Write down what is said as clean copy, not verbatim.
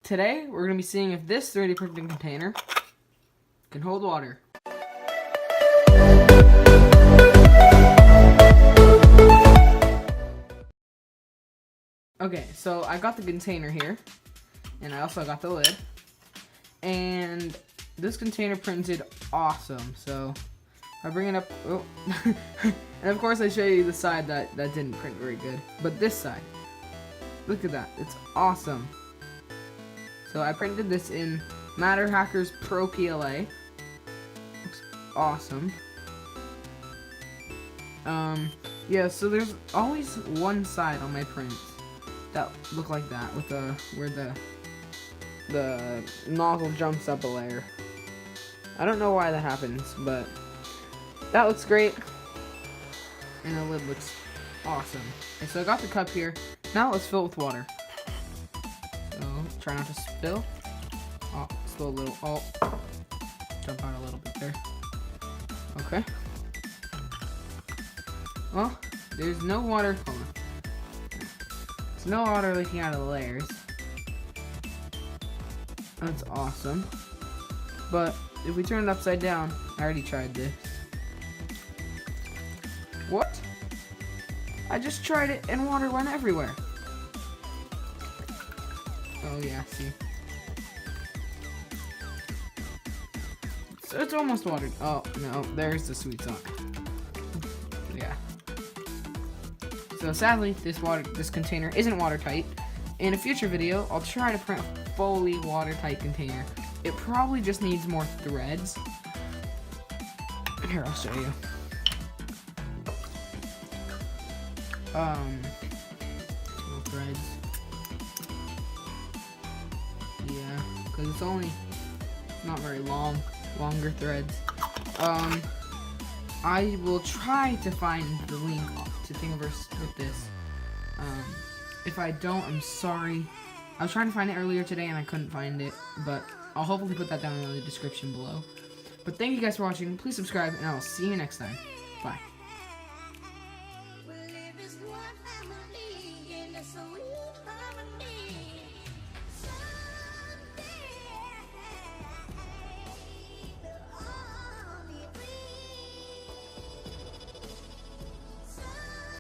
Today, we're going to be seeing if this 3D printing container can hold water. Okay, so I got the container here, and I also got the lid, and this container printed awesome. So I bring it up, oh. And of course I show you the side that didn't print very good, but this side, look at that, it's awesome. So I printed this in MatterHackers Pro PLA. Looks awesome. Yeah, so there's always one side on my prints that look like that, with where the nozzle jumps up a layer. I don't know why that happens, but that looks great. And the lid looks awesome. Okay, so I got the cup here. Now let's fill it with water. So try not to spill. Oh, spill a little. Oh, jump out a little bit there. Okay. Well, there's no water. Hold on. There's no water leaking out of the layers. That's awesome. But if we turn it upside down, I already tried this. What? I just tried it and water went everywhere. Oh yeah, see. So it's almost watered. Oh no, there's the sweet sauce. Yeah. So sadly, this container isn't watertight. In a future video, I'll try to print a fully watertight container. It probably just needs more threads. Here, I'll show you. More threads. Yeah, because it's only not very long. Longer threads. I will try to find the link to Thingiverse with this. If I don't, I'm sorry. I was trying to find it earlier today and I couldn't find it, but I'll hopefully put that down in the description below. But thank you guys for watching. Please subscribe, and I will see you next time. Bye.